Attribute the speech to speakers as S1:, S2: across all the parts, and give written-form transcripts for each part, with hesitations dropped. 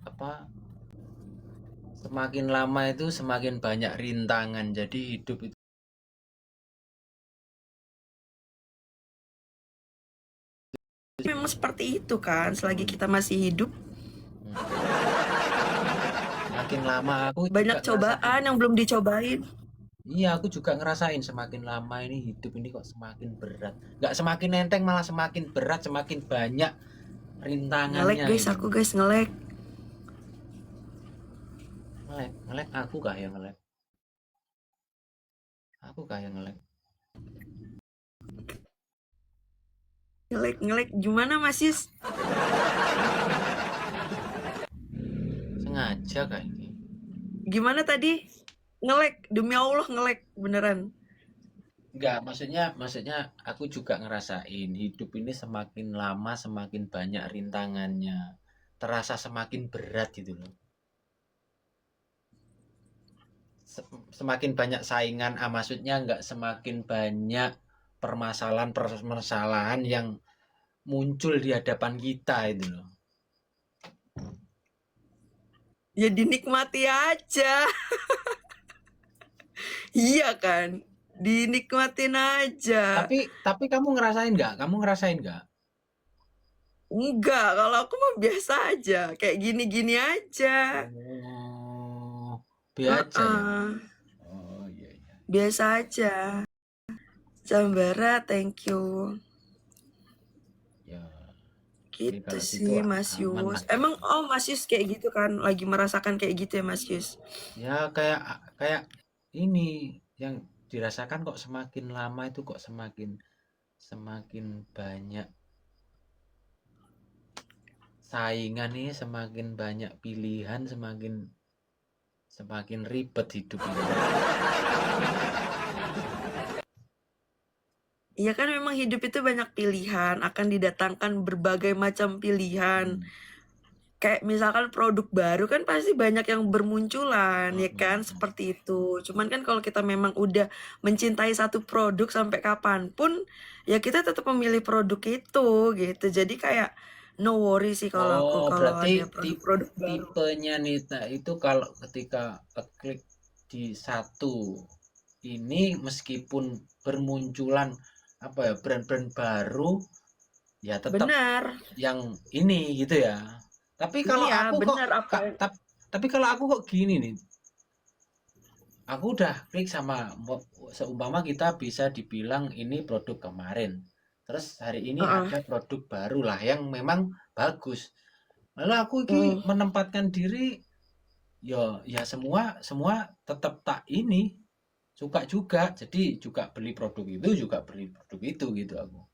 S1: apa semakin lama itu semakin banyak rintangan. Jadi hidup itu
S2: Memang seperti itu kan, selagi kita masih hidup,
S1: makin lama aku juga
S2: banyak
S1: ngerasain.
S2: cobaan yang belum dicobain.
S1: Iya, aku juga ngerasain semakin lama ini hidup ini kok semakin berat. Nggak semakin enteng, malah semakin berat, semakin banyak
S2: Ngelek
S1: rintangannya
S2: guys,
S1: ini.
S2: aku guys ngelek.
S1: Ngelek, ngelek aku kah yang ngelek? Aku kah yang ngelek?
S2: Ngelek, ngelek. Gimana Mas Yus?
S1: Sengaja kah ini?
S2: Gimana tadi? Ngelek, demi Allah ngelek beneran.
S1: Enggak, maksudnya aku juga ngerasain hidup ini semakin lama semakin banyak rintangannya. Terasa semakin berat gitu loh. Semakin banyak saingan, maksudnya nggak semakin banyak permasalahan-permasalahan yang muncul di hadapan kita itu loh.
S2: Ya dinikmati aja. Iya kan? Dinikmatin aja.
S1: Tapi kamu ngerasain nggak? Kamu ngerasain nggak?
S2: Enggak, kalau aku mah biasa aja. Kayak gini-gini aja.
S1: Oh, biasa ya.
S2: Heeh.
S1: Oh iya iya.
S2: Biasa aja. Sambara, thank you.
S1: Ya, ini
S2: Gitu
S1: kalau gitu
S2: sih Mas
S1: aman
S2: Yus.
S1: lah
S2: Emang
S1: gitu.
S2: Mas Yus kayak gitu kan? Lagi merasakan kayak gitu ya Mas Yus?
S1: Ya kayak kayak ini yang dirasakan kok semakin lama itu kok semakin semakin banyak saingan nih, semakin banyak pilihan, semakin semakin ribet hidup ini.
S2: Iya kan memang hidup itu banyak pilihan, akan didatangkan berbagai macam pilihan.
S1: Hmm.
S2: Kayak misalkan produk baru kan pasti banyak yang bermunculan, ya kan? Seperti itu. Cuman kan kalau kita memang udah mencintai satu produk sampai kapanpun, ya kita tetap memilih produk itu gitu. Jadi kayak no worry sih kalau aku
S1: Oh,
S2: kalau
S1: berarti
S2: ada produk-produk baru.
S1: tipenya Nita itu kalau ketika klik di satu ini meskipun bermunculan apa ya brand-brand baru ya tetap
S2: Benar.
S1: yang ini gitu ya. Tapi kalau
S2: Iya,
S1: aku kok
S2: benar apa
S1: Kak,
S2: yang
S1: tapi kalau aku kok gini nih. Aku udah klik sama seumpama kita bisa dibilang ini produk kemarin. Terus hari ini
S2: Heeh.
S1: ada produk baru lah yang memang bagus. Lalu aku ini
S2: Mm.
S1: menempatkan diri ya ya semua semua tetap tak ini suka juga. Jadi juga beli produk itu juga beli produk itu gitu aku.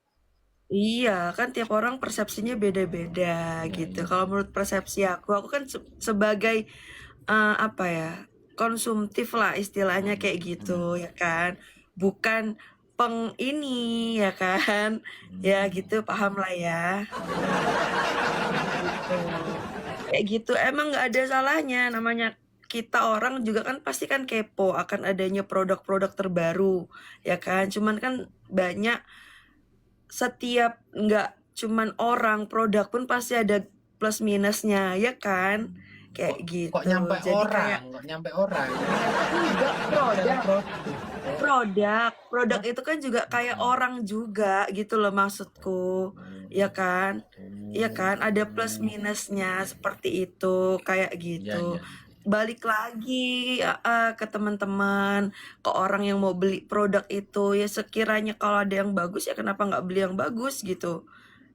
S2: Iya, kan tiap orang persepsinya beda-beda
S1: Iya
S2: gitu.
S1: iya.
S2: Kalau menurut persepsi aku kan sebagai apa ya, konsumtif lah istilahnya
S1: Hmm,
S2: kayak gitu
S1: hmm,
S2: ya kan. Bukan peng ini ya kan. Ya
S1: hmm.
S2: gitu, paham lah ya.
S1: Iya iya iya.
S2: Gitu. Kayak gitu, emang nggak ada salahnya. Namanya kita orang juga kan pasti kan kepo akan adanya produk-produk terbaru ya kan. Cuman kan banyak setiap nggak cuman orang, produk pun pasti ada plus minusnya, ya kan?
S1: Kok
S2: Kayak
S1: kok
S2: gitu.
S1: nyampe
S2: Jadi
S1: orang,
S2: kayak
S1: kok nyampe orang. Ini kan aku
S2: enggak
S1: bicara
S2: produk,
S1: produk. Oh,
S2: produk, produk
S1: hah?
S2: itu kan juga kayak
S1: Hmm.
S2: orang juga gitu loh maksudku, ya
S1: Oh,
S2: kan? Ya kan, ada plus
S1: oh,
S2: minusnya seperti itu, kayak
S1: iya
S2: gitu.
S1: iya iya.
S2: Balik lagi ke teman-teman, ke orang yang mau beli produk itu, ya sekiranya kalau ada yang bagus ya kenapa nggak beli yang bagus gitu.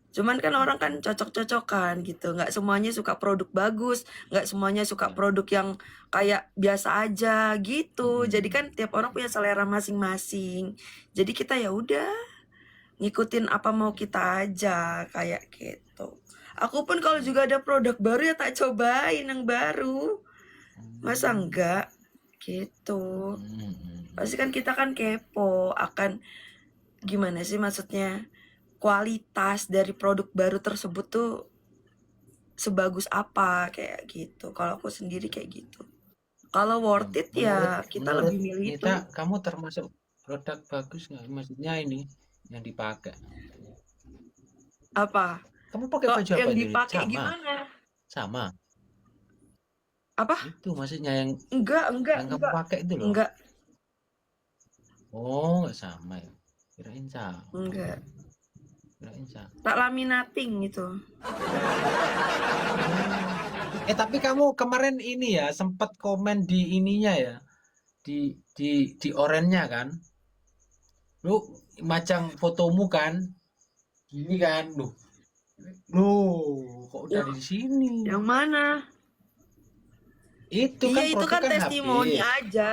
S2: Cuman kan orang kan cocok-cocokan gitu. Nggak semuanya suka produk bagus, nggak semuanya suka
S1: Ya.
S2: produk yang kayak biasa aja gitu. Jadi
S1: Mm-mm.
S2: kan tiap orang punya selera masing-masing. Jadi kita ya udah ngikutin apa mau kita aja kayak gitu. Aku pun kalau juga ada produk baru ya tak cobain yang baru. Masa
S1: Hmm.
S2: enggak? Gitu.
S1: Mm-mm.
S2: Pasti kan kita kan kepo akan gimana sih maksudnya kualitas dari produk baru tersebut tuh sebagus apa kayak gitu. Kalau aku sendiri kayak gitu. Kalau
S1: Ya,
S2: worth it
S1: menurut
S2: ya kita
S1: menurut
S2: lebih milih itu.
S1: Nita, kamu termasuk produk bagus nggak? Maksudnya ini yang dipakai.
S2: Apa?
S1: Kamu pakai
S2: Kok
S1: baju apa
S2: yang
S1: itu?
S2: dipakai
S1: Sama,
S2: gimana?
S1: sama.
S2: Apa?
S1: Itu maksudnya yang
S2: Enggak,
S1: kamu pakai itu loh.
S2: enggak,
S1: Oh, nggak sama ya. Kirain sama.
S2: enggak.
S1: Kirain sama.
S2: Tak laminating gitu.
S1: Tapi kamu kemarin ini ya sempat komen di ininya ya. Di orennya kan. Lu macam fotomu kan. Gini kan. Loh, kok udah
S2: Yang,
S1: di sini?
S2: yang mana?
S1: Itu
S2: Iya,
S1: kan
S2: itu
S1: produk
S2: kan
S1: kan
S2: testimoni
S1: habis.
S2: aja.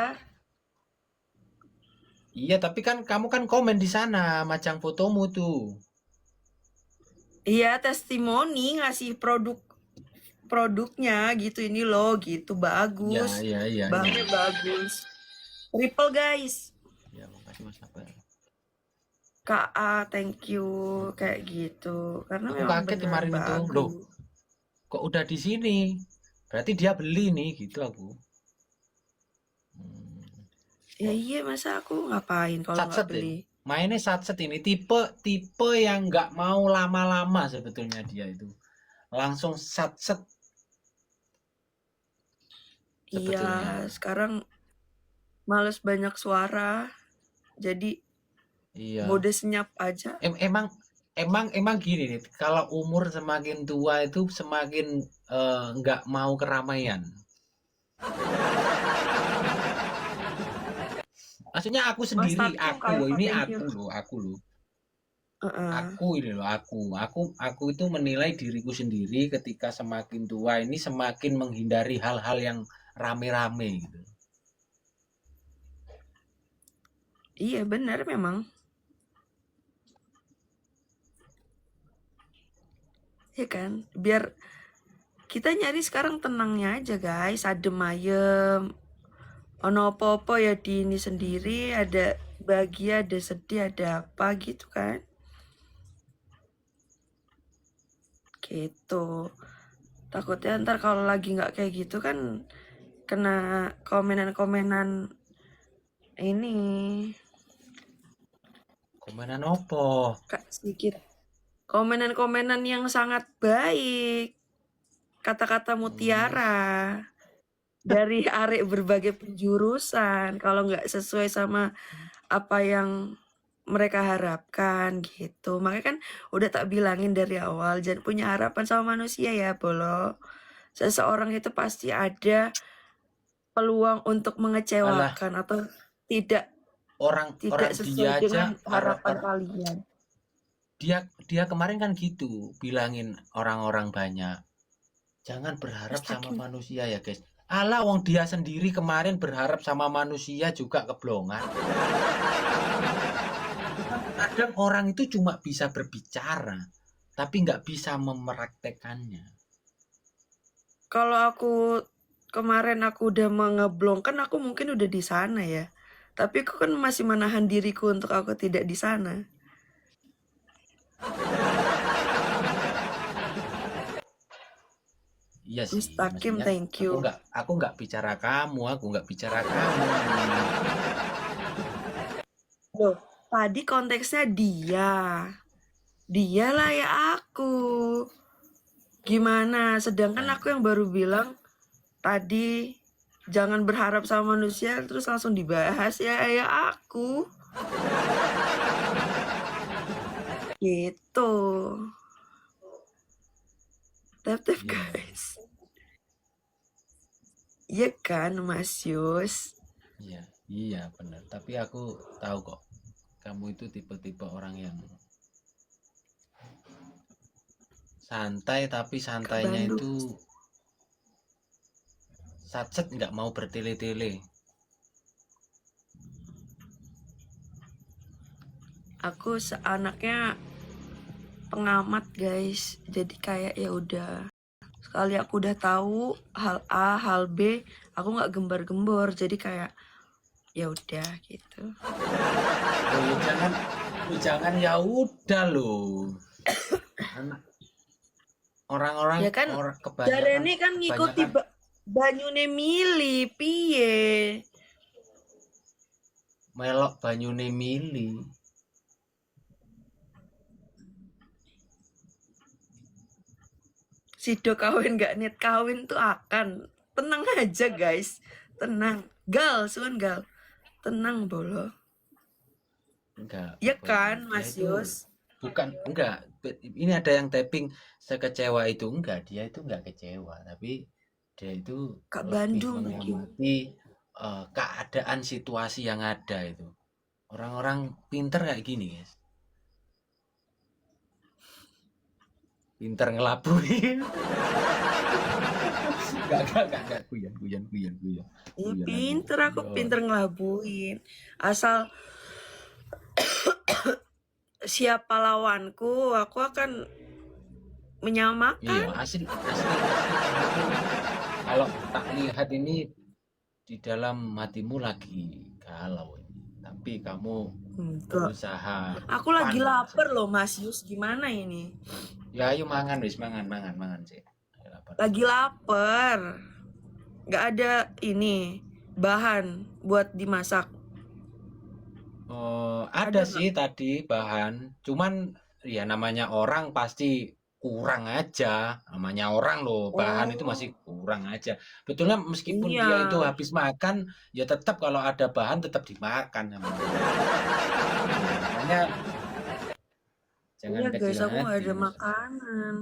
S1: Iya, tapi kan kamu kan komen di sana macam fotomu tuh.
S2: Iya, testimoni ngasih produknya gitu, ini loh gitu,
S1: Ya,
S2: bagus.
S1: iya, iya, iya.
S2: Bahannya bagus. Triple guys.
S1: Ya, makasih Mas Sabar.
S2: KA, thank you, kayak gitu. Karena
S1: Aku
S2: memang
S1: kaget
S2: benar
S1: kemarin itu. Loh,
S2: bagus.
S1: kok udah di sini? Berarti dia beli nih, gitu aku. Hmm.
S2: Ya
S1: Kok
S2: iya, masa aku ngapain kalau nggak
S1: satset ini?
S2: beli?
S1: Mainnya satset ini tipe yang nggak mau lama-lama sebetulnya dia itu. Langsung satset
S2: Iya,
S1: sebetulnya.
S2: sekarang males banyak suara, jadi
S1: Iya.
S2: mode senyap aja.
S1: Emang emang gini nih, kalau umur semakin tua itu semakin nggak mau keramaian. Maksudnya aku
S2: Mas
S1: sendiri,
S2: Takim,
S1: aku
S2: Kak
S1: loh,
S2: Eva,
S1: ini
S2: thank you.
S1: aku loh.
S2: Heeh.
S1: Aku ini loh, aku itu menilai diriku sendiri ketika semakin tua ini semakin menghindari hal-hal yang rame-rame gitu.
S2: Iya benar memang. Ya kan? Biar kita nyari sekarang tenangnya aja guys, adem ayem. Ono apa-apa ya di ini sendiri, ada bahagia, ada sedih, ada apa gitu kan. Gitu. Takutnya ntar kalau lagi nggak kayak gitu kan kena komenan-komenan ini.
S1: Komenan opo?
S2: Kak, sedikit. Komenan-komenan yang sangat baik. Kata-kata
S1: Hmm,
S2: mutiara. Dari arek berbagai penjurusan. Kalau nggak sesuai sama apa yang mereka harapkan gitu. Makanya kan udah tak bilangin dari awal, jangan punya harapan sama manusia ya, Bolo. Seseorang itu pasti ada peluang untuk
S1: alah,
S2: mengecewakan atau tidak
S1: orang
S2: tidak
S1: orang dia
S2: sesuai
S1: aja
S2: dengan harapan kalian.
S1: dia dia kemarin kan gitu bilangin orang-orang banyak. Jangan berharap sama
S2: Astaga.
S1: manusia ya guys. Alah wong dia sendiri kemarin berharap sama manusia juga keblongan. Kadang orang itu cuma bisa berbicara, tapi nggak bisa mempraktekannya.
S2: Kalau aku kemarin aku udah mengeblong kan aku mungkin udah di sana ya. Tapi aku kan masih menahan diriku untuk aku tidak di sana.
S1: Iya sih,
S2: Mustakim,
S1: maksudnya
S2: thank you.
S1: aku nggak bicara kamu, aku nggak bicara kamu.
S2: Loh, tadi konteksnya dia. Dialah ya aku. Gimana? Sedangkan
S1: Nah,
S2: aku yang baru bilang tadi jangan berharap sama manusia terus langsung dibahas ya aku. Gitu. Tap-tap
S1: iya,
S2: guys. Iya kan Mas Yus?
S1: iya, iya benar. Tapi aku tahu kok, kamu itu tipe-tipe orang yang santai, tapi
S2: Ke
S1: santainya
S2: Bandung.
S1: itu satset nggak mau bertele-tele.
S2: Aku seanaknya pengamat guys. Jadi kayak ya udah. Sekali aku udah tahu hal A, hal B, aku nggak gembar-gembor. Jadi kayak ya udah gitu.
S1: Oh, jangan ya udah loh. Anak orang-orang
S2: Ya kan
S1: orang kebanyakan
S2: jarene kan ngikuti
S1: kebanyakan
S2: banyune milih piye.
S1: melok banyune mili.
S2: Sido kawin gak niat kawin tuh akan. tenang aja guys, tenang. Gal, suan gal, tenang bolo.
S1: Enggak,
S2: Ya
S1: pokoknya
S2: kan,
S1: dia
S2: Mas
S1: itu
S2: Yus?
S1: bukan enggak. Ini ada yang tapping sekecewa itu enggak, dia itu enggak kecewa, tapi dia itu
S2: Kak
S1: lebih
S2: Bandung iki.
S1: mengamati keadaan situasi yang ada itu. Orang-orang pinter kayak gini, guys. Pinter ngelabuin. Enggak, guyon.
S2: Iya
S1: Guyon aku.
S2: pinter, aku
S1: Guyon.
S2: pinter ngelabuin. Asal siapa lawanku, aku akan
S1: Iya,
S2: menyamakan.
S1: asli kamu tuh kalau tak lihat ini di dalam hatimu lagi galau ini. Tapi kamu
S2: Enggak.
S1: berusaha
S2: Aku
S1: fun
S2: lagi lapar
S1: saja.
S2: loh Mas Yus, gimana ini?
S1: Ya ayo mangan wis, mangan sih. Ayo, lapar.
S2: Lagi lapar. Nggak ada ini bahan buat dimasak.
S1: Oh, ada
S2: Ada
S1: sih
S2: nggak?
S1: tadi bahan, cuman ya namanya orang pasti kurang aja. Namanya orang loh, bahan itu masih
S2: Oh,
S1: kurang aja. Betulnya meskipun
S2: iya.
S1: dia itu habis makan, ya tetap kalau ada bahan tetap dimakan sama dia. Makanya jangan
S2: Iya
S1: kecil
S2: guys, aku nggak
S1: hati.
S2: ada makanan.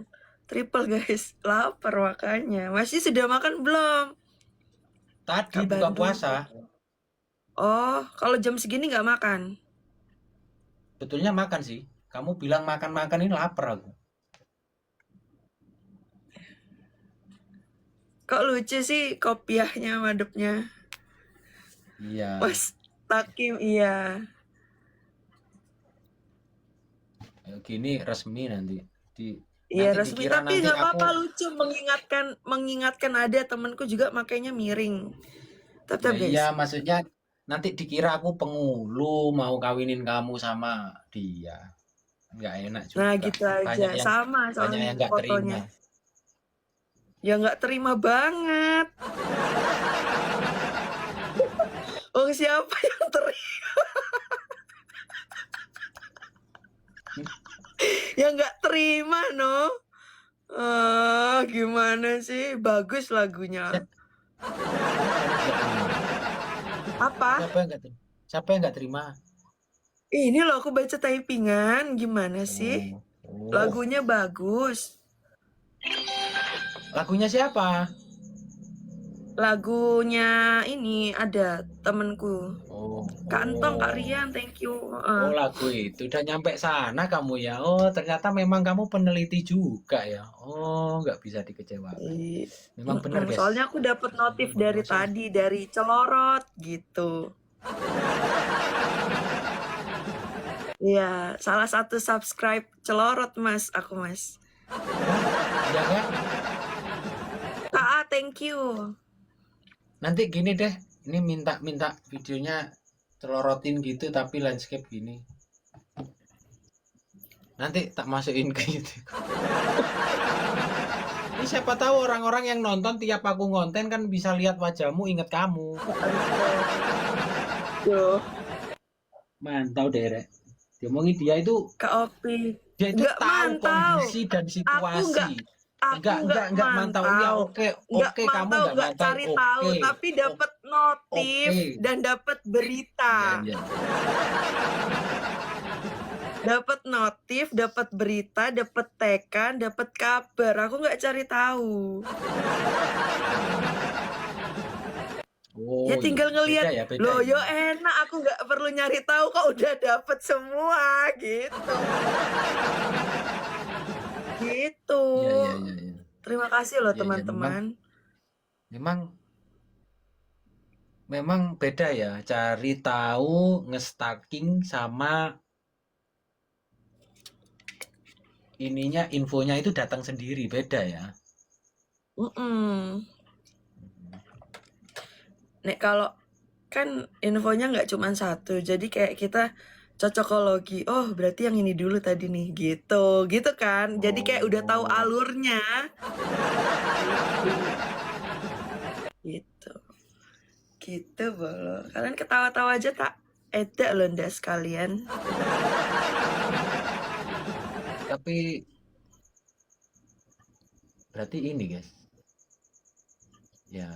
S2: Triple guys, lapar makanya. Masih sudah makan belum?
S1: Tadi
S2: Kak
S1: buka
S2: Bandung.
S1: puasa,
S2: Oh, kalau jam segini nggak makan?
S1: betulnya makan sih. Kamu bilang makan-makan ini lapar aku.
S2: Kok lucu sih kopiahnya madepnya.
S1: Iya,
S2: Mas Takim, iya.
S1: gini resmi nanti. Di
S2: Iya
S1: nanti
S2: resmi,
S1: dikira
S2: tapi
S1: nanti
S2: nggak
S1: aku
S2: apa-apa, lucu mengingatkan ada temanku juga makanya miring.
S1: ya
S2: Tetap guys.
S1: iya maksudnya nanti dikira aku pengulu mau kawinin kamu sama dia. Nggak enak
S2: Nah
S1: juga.
S2: gitu aja,
S1: Banyak yang
S2: sama
S1: banyak
S2: soalnya
S1: yang nggak
S2: fotonya.
S1: terima.
S2: Ya nggak terima banget. Oh siapa yang terima? Yang nggak terima no. Gimana sih? Bagus lagunya.
S1: Siapa, siapa yang nggak terima?
S2: Apa?
S1: Siapa yang nggak terima? Siapa yang nggak terima?
S2: Ini loh aku baca typingan. Gimana sih?
S1: Oh, oh,
S2: Lagunya bagus.
S1: lagunya siapa?
S2: Lagunya ini ada temenku.
S1: Oh,
S2: Kak Entong, Kak
S1: oh.
S2: Rian, thank you.
S1: Oh, lagu itu udah nyampe sana kamu ya. Oh, ternyata memang kamu peneliti juga ya. Oh, nggak bisa dikecewakan. Memang benar, guys.
S2: Soalnya aku dapat notif dari
S1: Langsung.
S2: tadi dari Celorot gitu. Iya, salah satu subscribe Celorot Mas, aku Mas.
S1: Oh, iya kan?
S2: Thank you.
S1: Nanti gini deh. Ini minta videonya celorotin gitu tapi landscape gini. Nanti tak masukin ke YouTube. Ini siapa tahu orang-orang yang nonton tiap aku ngonten kan bisa lihat wajahmu, inget kamu.
S2: Yo,
S1: Mantau deh, Rek. Diomongin dia itu
S2: Kak Opi.
S1: tahu
S2: Mantau.
S1: kondisi dan
S2: Aku
S1: situasi.
S2: nggak
S1: Mantau. Ya
S2: mantau.
S1: oke,
S2: Nggak
S1: kamu
S2: mantau,
S1: nggak
S2: nggak
S1: mantau.
S2: cari tahu,
S1: Oke.
S2: tapi dapat notif
S1: Oke.
S2: dan dapat berita.
S1: Iya.
S2: Dapat notif, dapat berita, dapat tekan, dapat kabar. Aku nggak cari tahu.
S1: Oh,
S2: Ya tinggal ngelihat.
S1: beda
S2: Loh,
S1: ya.
S2: yo enak, aku nggak perlu nyari tahu kok udah dapat semua gitu. Gitu.
S1: Iya.
S2: Terima kasih loh
S1: Iya,
S2: teman-teman.
S1: Memang beda ya cari tahu nge-stalking sama ininya infonya itu datang sendiri beda ya.
S2: Nek kalau kan infonya nggak cuma satu, jadi kayak kita cocokologi. Oh berarti yang ini dulu tadi nih, gitu kan. Jadi kayak udah tahu
S1: Oh.
S2: alurnya. Gitu bolo. Kalian ketawa-tawa aja tak? Edak loh ndak sekalian.
S1: Tapi berarti ini guys. Ya,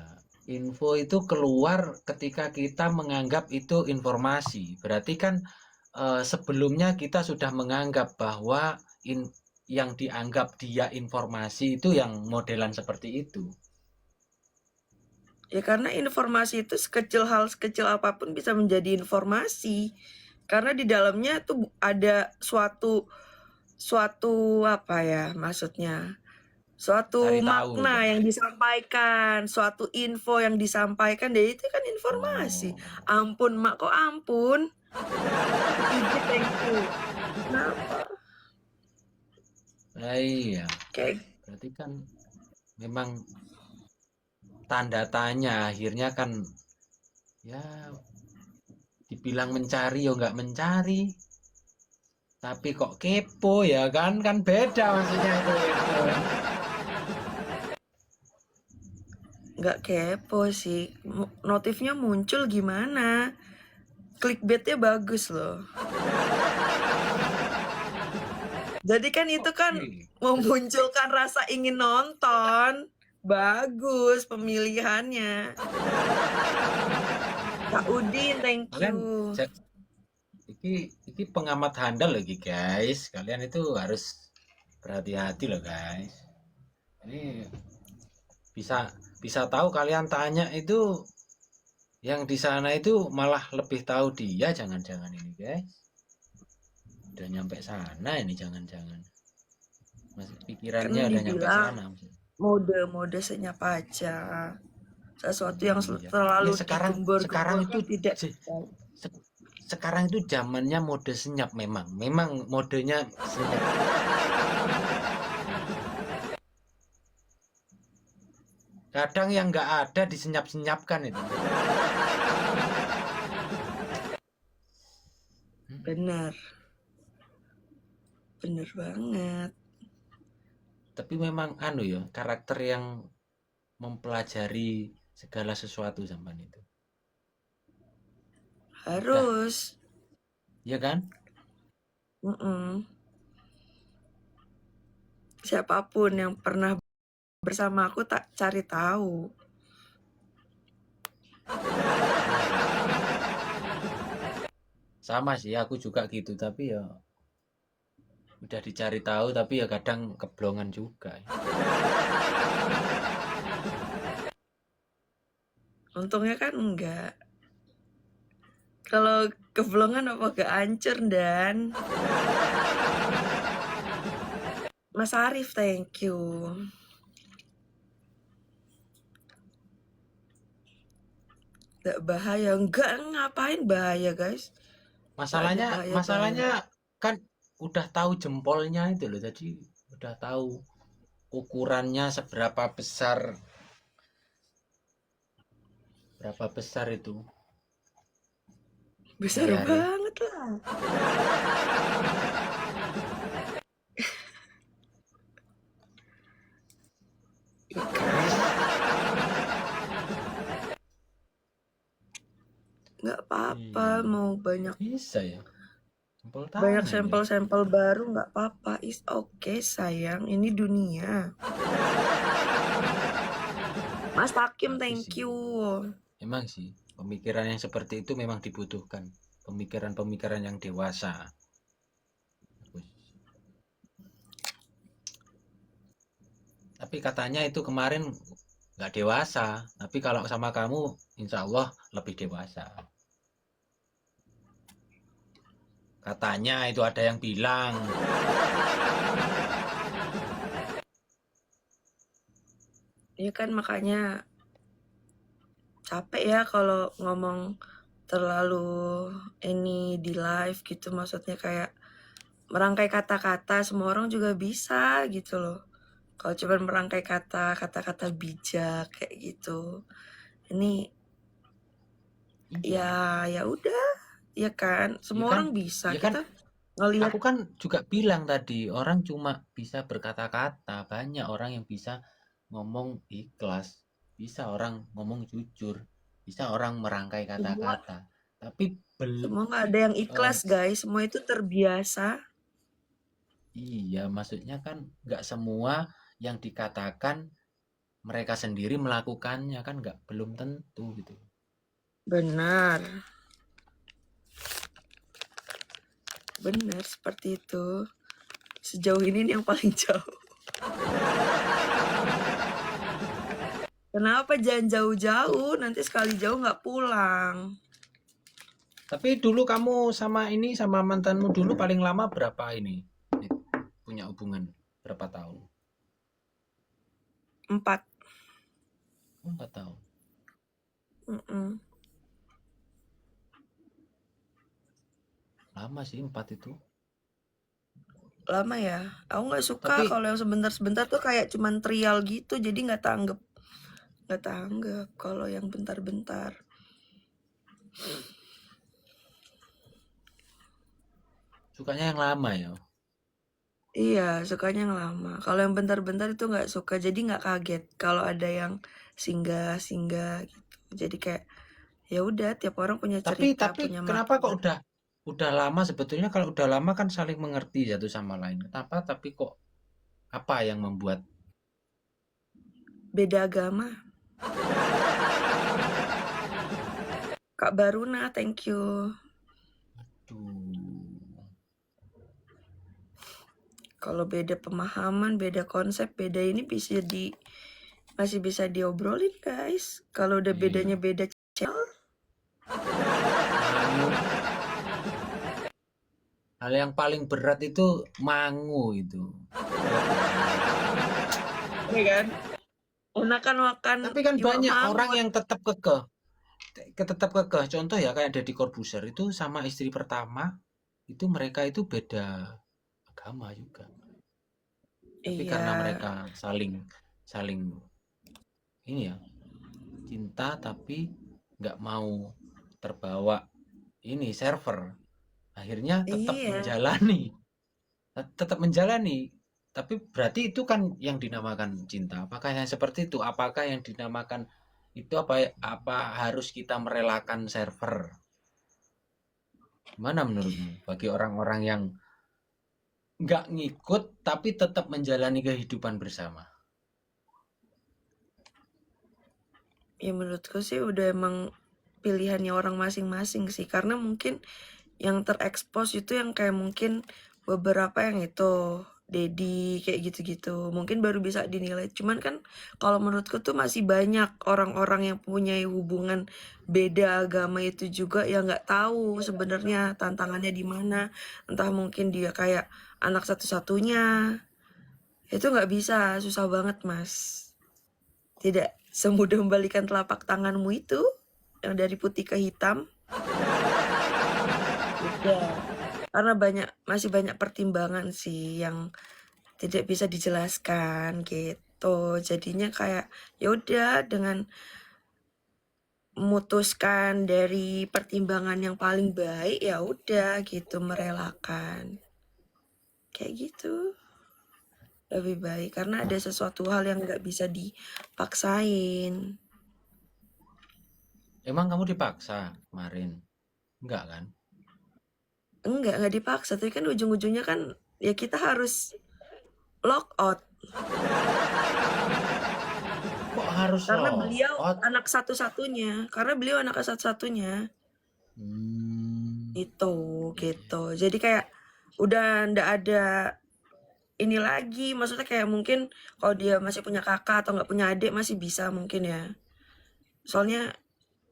S1: info itu keluar ketika kita menganggap itu informasi. Berarti kan sebelumnya kita sudah menganggap bahwa yang dianggap dia informasi itu yang modelan seperti itu.
S2: Ya karena informasi itu sekecil apapun bisa menjadi informasi. Karena di dalamnya tuh ada suatu apa ya maksudnya? Suatu
S1: Cari tahu itu.
S2: makna yang disampaikan, suatu info yang disampaikan, jadi itu kan informasi.
S1: Oh,
S2: Ampun, Mak, kok ampun? Iji, thank you. Kenapa?
S1: nah iya.
S2: Kayak
S1: Berarti kan memang tanda tanya akhirnya kan ya dibilang mencari ya nggak mencari. Tapi kok kepo ya kan beda maksudnya itu kepo.
S2: nggak kepo sih. Notifnya muncul gimana? Clickbaitnya bagus loh. Jadi kan itu kan
S1: Oke.
S2: memunculkan rasa ingin nonton. Bagus pemilihannya. Kak Udin, thank
S1: Kalian
S2: you.
S1: iki pengamat handal lagi guys. Kalian itu harus berhati-hati loh guys. Ini bisa bisa tahu kalian tanya itu yang di sana itu malah lebih tahu dia jangan-jangan ini guys. Udah nyampe sana ini jangan-jangan. Mas
S2: Kan
S1: pikirannya udah nyampe
S2: dibilang
S1: sana.
S2: mode senyap aja. Sesuatu yang
S1: Iya. Ya
S2: terlalu
S1: sekarang
S2: digembor-gembor
S1: itu
S2: tidak.
S1: sekarang itu zamannya mode senyap memang. Memang modenya senyap. Kadang yang nggak ada disenyap-senyapkan itu.
S2: Bener. Bener banget.
S1: Tapi memang anu ya, karakter yang mempelajari segala sesuatu zaman itu.
S2: Harus.
S1: Ya kan?
S2: Siapapun yang pernah bersama aku tak cari tahu.
S1: Sama sih, aku juga gitu. Tapi ya udah dicari tahu, tapi ya kadang keblongan juga.
S2: Untungnya kan enggak. Kalau keblongan apa gak hancur dan Mas Arif, thank you. Gak bahaya, enggak ngapain bahaya guys.
S1: Masalahnya,
S2: Bahaya.
S1: kan udah tahu jempolnya itu loh. Jadi udah tahu ukurannya seberapa besar, berapa besar itu.
S2: Besar
S1: Jari.
S2: banget lah. Nggak apa-apa,
S1: Iya.
S2: mau banyak
S1: Bisa ya. Jempol
S2: banyak
S1: tangan ya.
S2: sampel-sampel baru nggak apa-apa. Is okay sayang, ini dunia. Mas Hakim,
S1: Tapi
S2: thank
S1: sih,
S2: you.
S1: emang sih pemikiran yang seperti itu memang dibutuhkan. Pemikiran-pemikiran yang dewasa. Tapi katanya itu kemarin nggak dewasa. Tapi kalau sama kamu, insya Allah lebih dewasa. Katanya itu ada yang bilang.
S2: Iya kan makanya capek ya kalau ngomong terlalu ini di live gitu. Maksudnya kayak merangkai kata-kata semua orang juga bisa gitu loh. Kalau cuma merangkai kata-kata bijak kayak gitu. Ini
S1: Iya.
S2: ya udah, ya kan.
S1: Ya
S2: Semua
S1: kan,
S2: orang bisa.
S1: ya kan.
S2: Kita ngelihat
S1: Aku kan juga bilang tadi, orang cuma bisa berkata-kata. Banyak orang yang bisa ngomong ikhlas, bisa orang ngomong jujur, bisa orang merangkai
S2: semua
S1: kata-kata. Tapi
S2: semua nggak ada yang ikhlas guys. Semua itu terbiasa.
S1: iya, maksudnya kan nggak semua yang dikatakan mereka sendiri melakukannya, kan belum tentu gitu.
S2: Benar. Benar seperti itu. Sejauh ini yang paling jauh. Kenapa jangan jauh-jauh? Nanti sekali jauh nggak pulang.
S1: Tapi dulu kamu sama mantanmu dulu paling lama berapa ini? Punya hubungan berapa tahun?
S2: 4.
S1: 4 tahun. Lama sih 4 itu.
S2: Lama ya. Aku nggak suka
S1: Tapi
S2: kalau yang sebentar-sebentar tuh kayak cuman trial gitu, jadi nggak tanggap kalau yang bentar-bentar.
S1: sukanya yang lama ya.
S2: Iya, sukanya yang lama. Kalau yang bentar-bentar itu nggak suka, jadi nggak kaget kalau ada yang singgah-singgah gitu. Jadi kayak ya udah, tiap orang punya cerita,
S1: Tapi
S2: punya
S1: kenapa kok
S2: makna.
S1: udah lama, sebetulnya kalau udah lama kan saling mengerti satu sama lain. Kenapa tapi kok apa yang membuat
S2: Beda agama. Kak Baruna, thank you.
S1: tuh
S2: Kalau beda pemahaman, beda konsep, beda ini masih bisa diobrolin, guys. Kalau udah
S1: iya.
S2: bedanya beda channel,
S1: Hal yang paling berat itu mangu itu.
S2: ya kan? Enakan makan
S1: Tapi kan
S2: iwak
S1: banyak orang
S2: mangut.
S1: yang tetap kekeh. Contoh ya kayak Deddy Corbuzier itu sama istri pertama itu mereka itu beda agama juga. Tapi
S2: Iya,
S1: karena mereka saling saling ini ya cinta tapi nggak mau terbawa ini server, akhirnya
S2: iya,
S1: tetap menjalani. Tapi berarti itu kan yang dinamakan cinta. Apakah yang seperti itu? Apakah yang dinamakan itu apa harus kita merelakan server? Gimana menurutmu? Bagi orang-orang yang nggak ngikut tapi tetap menjalani kehidupan bersama.
S2: ya menurutku sih udah emang pilihannya orang masing-masing sih. Karena mungkin yang terekspos itu yang kayak mungkin beberapa yang itu Dedi kayak gitu-gitu mungkin baru bisa dinilai. Cuman kan kalau menurutku tuh masih banyak orang-orang yang punya hubungan beda agama itu juga yang nggak tahu sebenarnya tantangannya di mana. Entah mungkin dia kayak anak satu-satunya, itu nggak bisa, susah banget mas. Tidak semudah membalikan telapak tanganmu itu yang dari putih ke hitam. Udah. Karena masih banyak pertimbangan sih yang tidak bisa dijelaskan gitu. Jadinya kayak ya udah dengan memutuskan dari pertimbangan yang paling baik ya udah gitu merelakan. Kayak gitu. Lebih baik karena ada sesuatu hal yang nggak bisa dipaksain.
S1: Emang kamu dipaksa kemarin? Enggak kan?
S2: Nggak dipaksa. Tapi kan ujung-ujungnya kan ya kita harus lock out.
S1: Kok harus
S2: Karena
S1: lock
S2: beliau
S1: out?
S2: anak satu-satunya. Karena beliau anak satu-satunya. Itu
S1: Iya, iya.
S2: gitu. Jadi kayak udah ndak ada ini lagi. Maksudnya kayak mungkin kalau dia masih punya kakak atau nggak punya adik masih bisa mungkin ya. Soalnya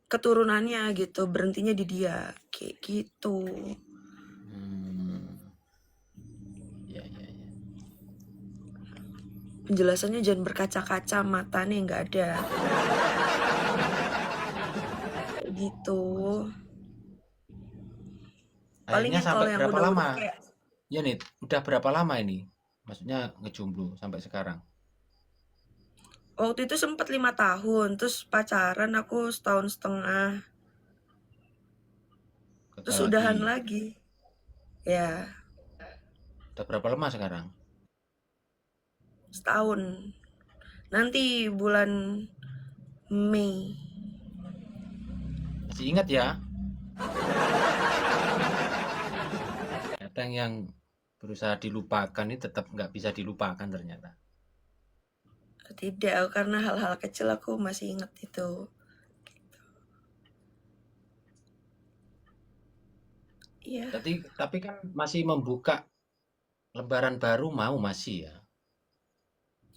S2: keturunannya gitu berhentinya di dia kayak gitu.
S1: Hmm, iya, iya, iya.
S2: Penjelasannya jangan berkaca-kaca mata nih nggak ada. Kayak gitu.
S1: Akhirnya
S2: Palingnya
S1: sampai
S2: kalau yang
S1: berapa
S2: udah
S1: lama?
S2: kayak
S1: Ya nih, udah berapa lama ini? Maksudnya ngejomblo sampai sekarang?
S2: waktu itu sempat 5 tahun, terus pacaran aku 1,5 tahun, terus
S1: Gagal
S2: udahan
S1: lagi.
S2: lagi. Ya,
S1: Udah berapa lama sekarang?
S2: setahun. Nanti bulan Mei.
S1: Masih ingat ya? Kadang yang berusaha dilupakan ini tetap nggak bisa dilupakan ternyata.
S2: Tidak, karena hal-hal kecil aku masih ingat itu. Iya,
S1: Tapi kan masih membuka lembaran baru masih ya.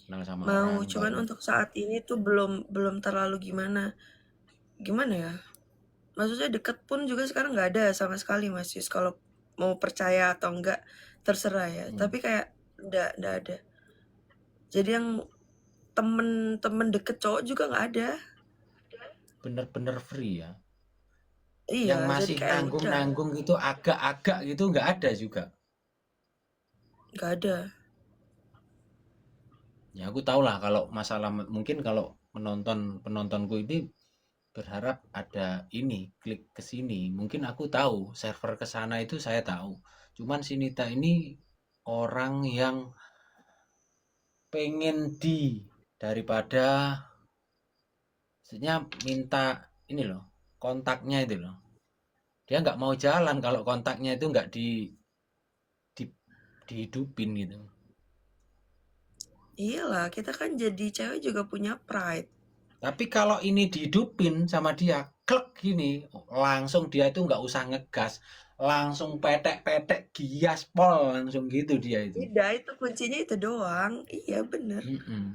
S1: Kenal sama
S2: mau.
S1: orang
S2: Cuman
S1: baru.
S2: untuk saat ini tuh belum terlalu gimana ya? Maksudnya deket pun juga sekarang nggak ada sama sekali, Mas Yus. Kalau mau percaya atau enggak terserah ya.
S1: Hmm,
S2: Tapi kayak nggak ada. Jadi yang temen-temen deket cowok juga nggak ada.
S1: bener-bener free ya.
S2: Iya,
S1: Yang
S2: jadi
S1: masih
S2: kayak udah
S1: nanggung-nanggung gitu agak-agak gitu nggak ada juga.
S2: nggak ada.
S1: Ya aku tahu lah kalau masalah mungkin kalau penontonku ini berharap ada ini klik ke sini. Mungkin aku tahu server ke sana itu saya tahu. Cuman si Nita ini orang yang pengen daripada maksudnya minta ini loh kontaknya itu loh. Dia nggak mau jalan kalau kontaknya itu nggak di dihidupin gitu.
S2: Iyalah, kita kan jadi cewek juga punya pride.
S1: Tapi kalau ini dihidupin sama dia, klek gini, langsung dia itu nggak usah ngegas, langsung petek-petek gias pol langsung gitu dia itu.
S2: Tidak, itu kuncinya itu doang. Iya, bener.
S1: Mm-mm.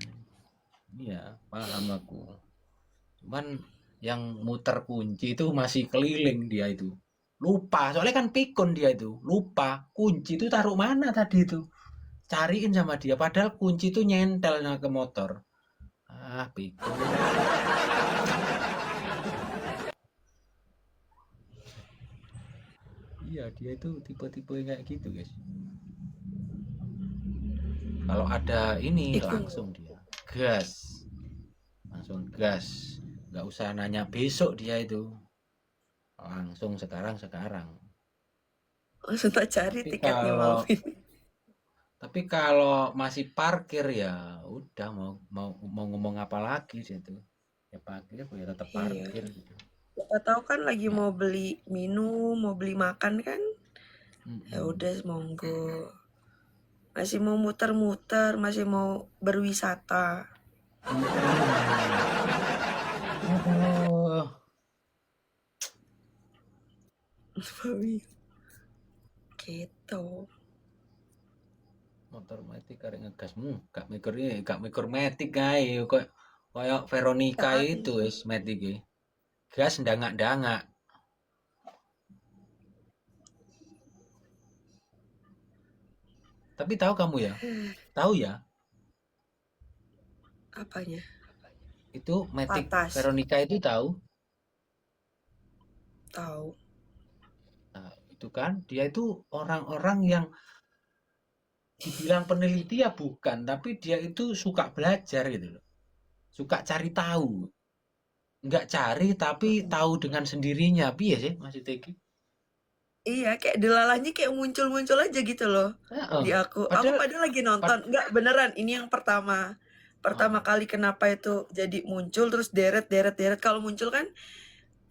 S1: Iya, paham aku. Cuman yang muter kunci itu masih keliling dia itu. Lupa, soalnya kan pikun dia itu. Lupa, kunci itu taruh mana tadi itu. Cariin sama dia, padahal kunci itu nyentelnya ke motor. Ah, pikun. Iya, dia itu tipe-tipe kayak gitu, guys. Kalau ada ini
S2: Iku
S1: langsung dia gas, langsung gas. Nggak usah nanya besok dia itu. Langsung sekarang.
S2: langsung tak cari
S1: Tapi
S2: tiketnya
S1: kalau
S2: malam ini.
S1: tapi kalau masih parkir ya udah mau ngomong apa lagi sih itu. Ya parkir ya tetap
S2: Iya.
S1: parkir gitu.
S2: Siapa tahu kan lagi
S1: Nggak.
S2: mau beli minum, mau beli makan kan? Ya
S1: Mm-mm.
S2: udah, monggo. Masih mau muter-muter, masih mau berwisata.
S1: Mm-mm. Aduh,
S2: Gitu.
S1: motor metik karek ngegas gak mikir metik kae kayak Veronica
S2: Kali.
S1: itu wis metik e. Gas ndangak-ndangak. Tapi tahu kamu ya? Tahu ya?
S2: Apanya?
S1: Itu metik
S2: Patas.
S1: Veronica itu tahu?
S2: Tahu.
S1: Nah, itu kan dia itu orang-orang yang dibilang peneliti ya bukan, tapi dia itu suka belajar gitu loh. Suka cari tahu. Nggak cari tapi tahu dengan sendirinya. Piye sih Mas Teki?
S2: Iya, kayak delalahnya kayak muncul-muncul aja gitu loh
S1: Heeh.
S2: di aku. Aku
S1: Padahal
S2: padahal lagi
S1: pad,
S2: nonton. Enggak, beneran. Ini yang pertama. Pertama
S1: oh,
S2: kali kenapa itu jadi muncul terus deret deret deret. Kalau muncul kan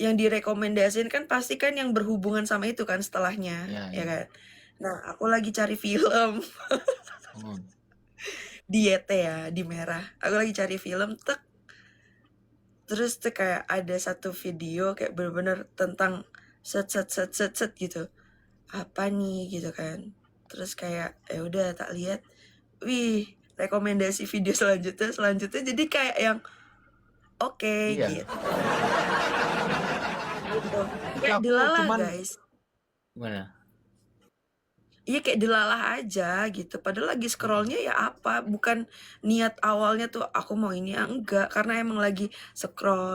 S2: yang direkomendasiin kan pasti kan yang berhubungan sama itu kan setelahnya,
S1: ya
S2: ya
S1: ya.
S2: kan. Nah, aku lagi cari film
S1: Oh.
S2: di YT ya, di Merah. Aku lagi cari film, tek. Terus tuh kayak ada satu video kayak bener-bener tentang set set set set set gitu. Apa nih gitu kan. Terus kayak ya udah tak lihat. Wih, rekomendasi video selanjutnya jadi kayak yang oke,
S1: Iya.
S2: gitu. Gitu.
S1: Itu
S2: Kayak
S1: aku
S2: dilalah,
S1: cuman
S2: guys.
S1: gimana?
S2: Iya kayak dilalah aja gitu. Padahal lagi scrollnya ya apa? Bukan niat awalnya tuh aku mau ini ya enggak. Karena emang lagi scroll